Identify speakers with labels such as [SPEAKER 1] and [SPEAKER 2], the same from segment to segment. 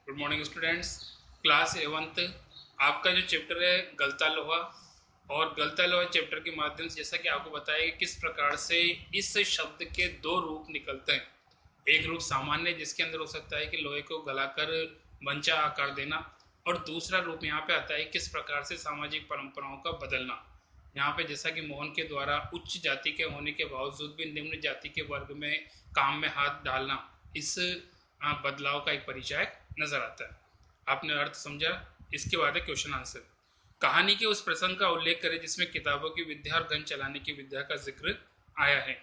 [SPEAKER 1] Good morning students. Class 11th आपका जो chapter है गलता लोहा, और गलता लोहा चैप्टर के माध्यम से जैसा कि आपको बताया कि किस प्रकार से इस शब्द के दो रूप निकलते हैं। एक रूप सामान्य जिसके अंदर हो सकता है कि लोहे को गलाकर मंचा आकार देना, और दूसरा रूप यहाँ पे आता है किस प्रकार से सामाजिक परंपराओं का बदलना। यहाँ पे जैसा कि मोहन के द्वारा उच्च जाति के होने के बावजूद भी निम्न जाति के वर्ग में काम में हाथ डालना, इस बदलाव का एक परिचय नजर आता है। आपने अर्थ समझा। इसके बाद है क्वेश्चन आंसर। कहानी के उस प्रसंग का उल्लेख करें जिसमें किताबों की विद्या और गन चलाने की विद्या का जिक्र आया है।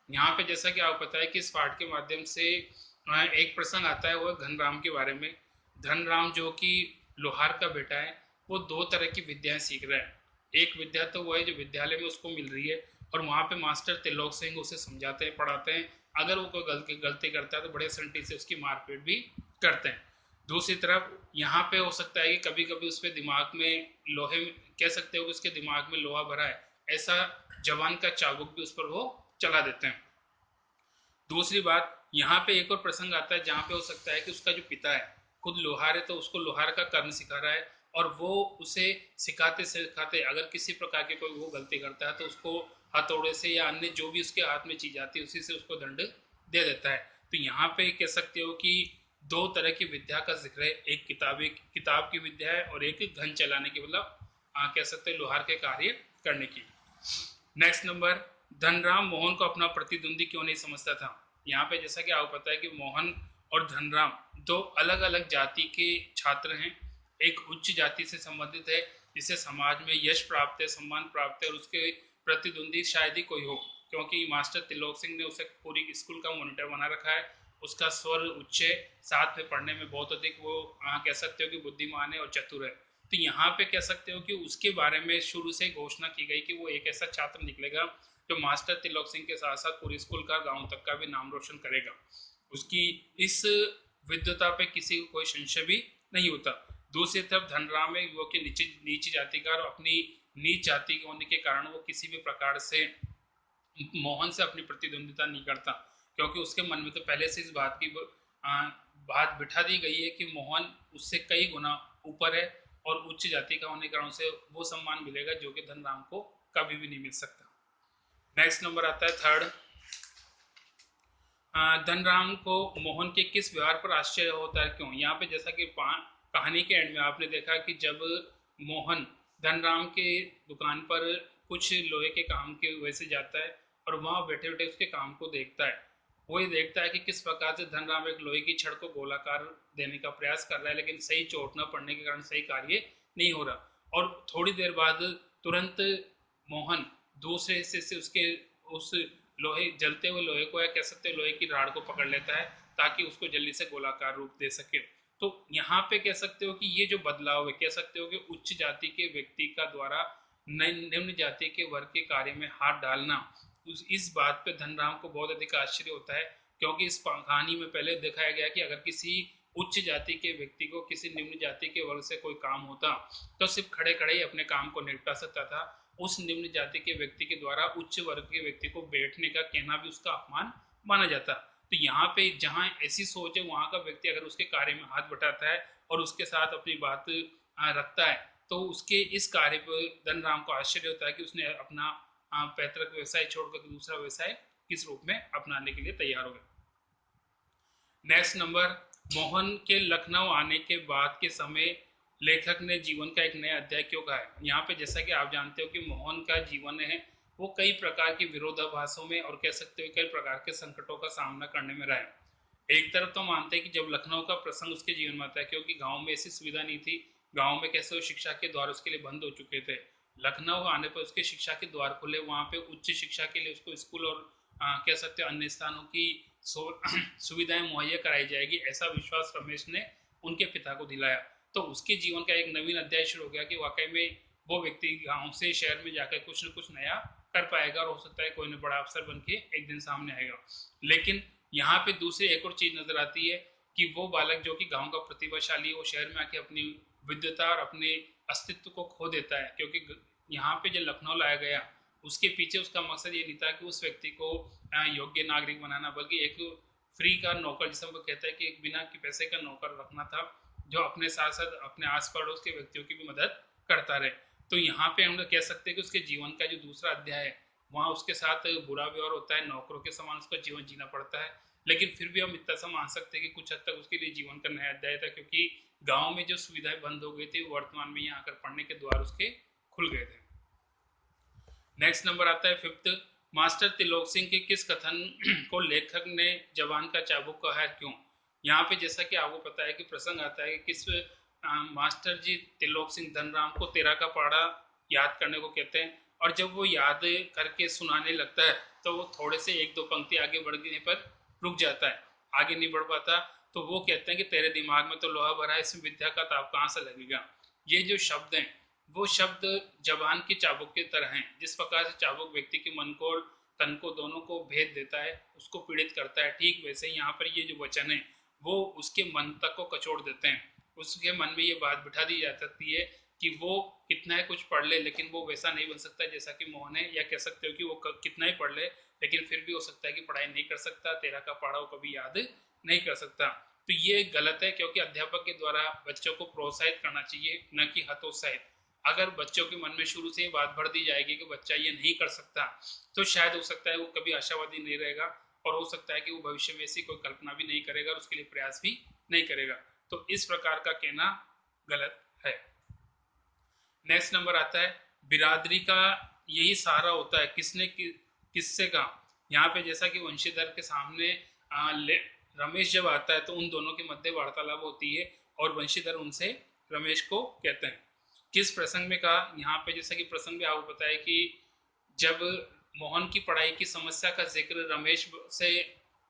[SPEAKER 1] यहाँ पे जैसा कि आपको पता है कि इस पाठ के माध्यम से एक प्रसंग आता है, वह धनराम के बारे में। धनराम जो कि लोहार का बेटा है, वो दो तरह की विद्याएं सीख रहा है। एक विद्या तो वो है जो विद्यालय में उसको मिल रही है, और वहाँ पे मास्टर त्रिलोक सिंह उसे समझाते हैं, पढ़ाते हैं। अगर वो कोई गलती करता है तो बड़े संटी से उसकी मारपीट भी करते हैं। दूसरी तरफ यहाँ पे हो सकता है कि कभी कभी उसके दिमाग में लोहे, कह सकते हो कि उसके दिमाग में लोहा भरा है, ऐसा जवान का चाबुक भी उस पर वो चला देते हैं। दूसरी बात, यहाँ पे एक और प्रसंग आता है जहाँ पे हो सकता है कि उसका जो पिता है खुद लोहार है, तो उसको लोहार का कर्म सिखा रहा है, और वो उसे सिखाते सिखाते अगर किसी प्रकार की कोई वो गलती करता है तो उसको हथौड़े से या अन्य जो भी उसके हाथ में चीज आती है उसी से उसको दंड दे देता है। तो यहाँ पे कह सकते हो कि दो तरह की विद्या का जिक्र है, एक किताब की विद्या है, और एक घन चलाने की, मतलब कह सकते हैं लोहार के कार्य करने की। नेक्स्ट नंबर, धनराम मोहन को अपना प्रतिद्वंदी क्यों नहीं समझता था। यहाँ पे जैसा कि आपको पता है कि मोहन और धनराम दो अलग अलग जाति के छात्र हैं। एक उच्च जाति से संबंधित है जिसे समाज में यश प्राप्त है, सम्मान प्राप्त है, और उसके प्रतिद्वंदी शायद ही कोई हो, क्योंकि मास्टर त्रिलोक सिंह ने उसे पूरी स्कूल का मॉनिटर बना रखा है। उसका स्वर उच्च है, साथ में पढ़ने में बहुत अधिक वो कह सकते हो कि बुद्धिमान है और चतुर है। तो यहाँ पे कह सकते हो कि उसके बारे में शुरू से घोषणा की गई कि वो एक ऐसा छात्र निकलेगा जो मास्टर तिलक सिंह के साथ साथ पूरी स्कूल का, गांव तक का भी नाम रोशन करेगा। उसकी इस विद्वता पे किसी को कोई संशय भी नहीं होता। दूसरी तरफ धनराम एक युवक की नीची जाति का, और अपनी नीच जाति होने के कारण वो किसी भी प्रकार से मोहन से अपनी प्रतिद्वंदिता नहीं करता, क्योंकि उसके मन में तो पहले से इस बात की बात बिठा दी गई है कि मोहन उससे कई गुना ऊपर है, और उच्च जाति का होने के कारण उसे वो सम्मान मिलेगा जो कि धनराम को कभी भी नहीं मिल सकता। नेक्स्ट नंबर आता है थर्ड। धनराम को मोहन के किस व्यवहार पर आश्चर्य होता है, क्यों। यहाँ पे जैसा कि कहानी के एंड में आपने देखा कि जब मोहन धनराम के दुकान पर कुछ लोहे के काम के वजह से जाता है, और वहां बैठे बैठे उसके काम को देखता है, वो ये देखता है कि किस प्रकार से धनराम एक लोहे की छड़ को गोलाकार देने का प्रयास कर रहा है, लेकिन सही चोट न पड़ने के कारण सही कार्य नहीं हो रहा। और थोड़ी देर बाद तुरंत मोहन दूसरे हिस्से से उसके उस लोहे, जलते हुए लोहे को, या कह सकते हैं लोहे की राड को पकड़ लेता है, ताकि उसको जल्दी से गोलाकार रूप दे सके। तो यहाँ पे कह सकते हो कि ये जो बदलाव है, कह सकते हो कि उच्च जाति के व्यक्ति का द्वारा निम्न जाति के वर्ग के कार्य में हाथ डालना, इस बात पे धनराम को बहुत अधिक आश्चर्य होता है, क्योंकि इस कहानी में पहले दिखाया गया कि अगर किसी उच्च जाति के व्यक्ति को किसी निम्न जाति के वर्ग से कोई काम होता तो सिर्फ खड़े खड़े ही अपने काम को निपटा सकता था। उस निम्न जाति के व्यक्ति के द्वारा उच्च वर्ग के व्यक्ति को बैठने का कहना भी उसका अपमान माना जाता। तो यहाँ पे जहाँ ऐसी सोच है, वहां का व्यक्ति अगर उसके कार्य में हाथ बटाता है और उसके साथ अपनी बात रखता है, तो उसके इस कार्य पर धनराम को आश्चर्य होता है कि उसने अपना पैतृक व्यवसाय छोड़कर दूसरा व्यवसाय किस रूप में अपनाने के लिए तैयार हो गया। नेक्स्ट नंबर, मोहन के लखनऊ आने के बाद के समय लेखक ने जीवन का एक नया अध्याय क्यों कहा है। यहाँ पे जैसा कि आप जानते हो कि मोहन का जीवन है वो कई प्रकार के विरोधाभासों में, और कह सकते हो कई प्रकार के संकटों का सामना करने में रहा है। एक तरफ तो मानते हैं कि जब लखनऊ का प्रसंग उसके जीवन में आता है, क्योंकि गांव में ऐसी सुविधा नहीं थी, गांव में कैसे शिक्षा के द्वार उसके लिए बंद हो चुके थे। लखनऊ आने पर उसके शिक्षा के द्वार खुले, वहां पे उच्च शिक्षा के लिए उसको स्कूल और कह सकते हैं अन्य स्थानों की सुविधाएं मुहैया कराई जाएगी, ऐसा विश्वास रमेश ने उनके पिता को दिलाया। तो उसके जीवन का एक नवीन अध्याय शुरू हो गया कि वाकई में वो व्यक्ति गांव से शहर में जाकर कुछ न कुछ नया कर पाएगा, और हो सकता है कोई न बड़ा अफसर बन के एक दिन सामने आएगा। लेकिन यहाँ पे दूसरी एक और चीज नजर आती है कि वो बालक जो कि गांव का प्रतिभाशाली है, वो शहर में आके अपनी विद्वता और अपने अस्तित्व को खो देता है, क्योंकि यहाँ पे जो लखनऊ लाया गया उसके पीछे उसका मकसद ये नहीं था कि उस व्यक्ति को योग्य नागरिक बनाना, बल्कि एक फ्री का नौकर, जिसे वो कहता है कि एक बिना पैसे का नौकर रखना था, जो अपने साथ साथ अपने आस पड़ोस के व्यक्तियों की भी मदद करता रहे। तो यहाँ पे हम लोग कह सकते हैं कि उसके जीवन का जो दूसरा अध्याय है वहाँ उसके साथ बुरा व्यवहार होता है, नौकरों के समान उसका जीवन जीना पड़ता है, लेकिन फिर भी हम इतना सा मान सकते हैं कि कुछ हद तक उसके लिए जीवन का नया अध्याय था, क्योंकि गाँव में जो सुविधाएं बंद हो गई थी वर्तमान में यहाँ आकर पढ़ने के द्वार उसके खुल गए थे। नेक्स्ट नंबर आता है फिफ्थ, मास्टर त्रिलोक सिंह के किस कथन को लेखक ने जवान का चाबुक कहा है, क्यों? यहाँ पे जैसा कि आपको पता है कि प्रसंग आता है कि किस मास्टर जी त्रिलोक सिंह धनराम को तेरा का पहाड़ा याद करने को कहते हैं, और जब वो याद करके सुनाने लगता है तो वो थोड़े से एक दो पंक्ति आगे बढ़ने पर रुक जाता है, आगे नहीं बढ़ पाता। तो वो कहते हैं कि तेरे दिमाग में तो लोहा भरा है, इसमें विद्या का ताप कहाँ से लगेगा। ये जो शब्द हैं वो शब्द जबान की चाबुक की तरह हैं। जिस प्रकार से चाबुक व्यक्ति के मन को और तन को दोनों को भेद देता है, उसको पीड़ित करता है, ठीक वैसे ही यहाँ पर ये जो वचन है वो उसके मन तक को कचोड़ देते हैं। उसके मन में ये बात बिठा दी जा सकती है कि वो कितना ही कुछ पढ़ ले लेकिन वो वैसा नहीं बन सकता जैसा कि मोहन है, या कह सकते हो कि वो कितना ही पढ़ ले लेकिन फिर भी हो सकता है कि पढ़ाई नहीं कर सकता, तेरा का पढ़ा वो कभी याद नहीं कर सकता। तो ये गलत है, क्योंकि अध्यापक के द्वारा बच्चों को प्रोत्साहित करना चाहिए, न कि हतोत्साहित। अगर बच्चों के मन में शुरू से ये बात भर दी जाएगी कि बच्चा ये नहीं कर सकता, तो शायद हो सकता है वो कभी आशावादी नहीं रहेगा, और हो सकता है कि वो भविष्य में ऐसी कोई कल्पना भी नहीं करेगा और उसके लिए प्रयास भी नहीं करेगा। तो इस प्रकार का कहना गलत है। नेक्स्ट नंबर आता है, बिरादरी का यही सहारा होता है, किसने किससे का। यहाँ पे जैसा कि वंशीधर के सामने रमेश जब आता है तो उन दोनों के मध्य वार्तालाप होती है और वंशीधर उनसे रमेश को कहते हैं किस प्रसंग में कहा। यहाँ पे जैसा कि प्रसंग में आपको पता है कि जब मोहन की पढ़ाई की समस्या का जिक्र रमेश से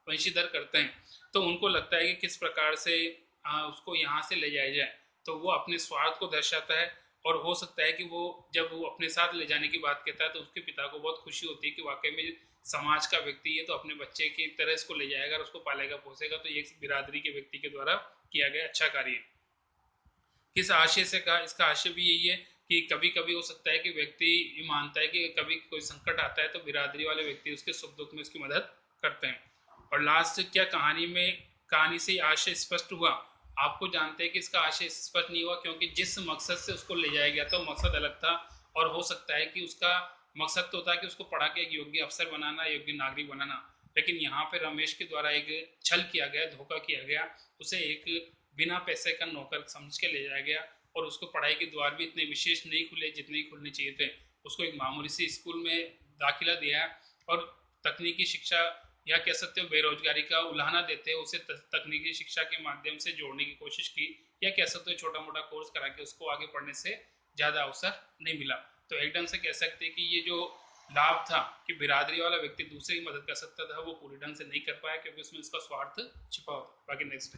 [SPEAKER 1] वंशीधर करते हैं तो उनको लगता है कि किस प्रकार से उसको यहाँ से ले जाया जाए, तो वो अपने स्वार्थ को दर्शाता है। और हो सकता है कि वो जब वो अपने साथ ले जाने की बात कहता है तो उसके पिता को बहुत खुशी होती है कि वाकई में समाज का व्यक्ति है तो अपने बच्चे की तरह इसको ले जाएगा और उसको पालेगा पोसेगा, तो ये बिरादरी के व्यक्ति के द्वारा किया गया अच्छा कार्य है। किस आशय से कहा, इसका आशय भी यही है कि कभी कभी हो सकता है कि व्यक्ति ये मानता है कि कभी कोई संकट आता है तो बिरादरी वाले व्यक्ति उसके सुख दुख में उसकी मदद करते हैं। और लास्ट क्या कहानी से आशय स्पष्ट हुआ। आपको जानते हैं कि इसका आशय स्पष्ट नहीं हुआ क्योंकि जिस मकसद से उसको ले जाया गया था वो मकसद अलग था, और हो सकता है कि उसका मकसद तो था कि उसको पढ़ा के एक योग्य अफसर बनाना, योग्य नागरिक बनाना, लेकिन यहाँ पे रमेश के द्वारा एक छल किया गया, धोखा किया गया, उसे एक बिना पैसे का नौकर समझ के ले जाया गया और उसको पढ़ाई के द्वार भी इतने विशेष नहीं खुले जितने ही खुलने चाहिए थे। उसको एक मामूली सी स्कूल में दाखिला दिया और तकनीकी शिक्षा या कह सकते हो बेरोजगारी का उल्हाना देते हैं उसे तकनीकी शिक्षा के माध्यम से जोड़ने की कोशिश की, या कह सकते हो छोटा मोटा कोर्स करा के उसको आगे पढ़ने से ज़्यादा अवसर नहीं मिला। तो एक ढंग से कह सकते हैं कि ये जो लाभ था कि बिरादरी वाला व्यक्ति दूसरे की मदद कर सकता था वो पूरी ढंग से नहीं कर पाया क्योंकि उसमें उसका स्वार्थ छिपा होता। बाकी नेक्स्ट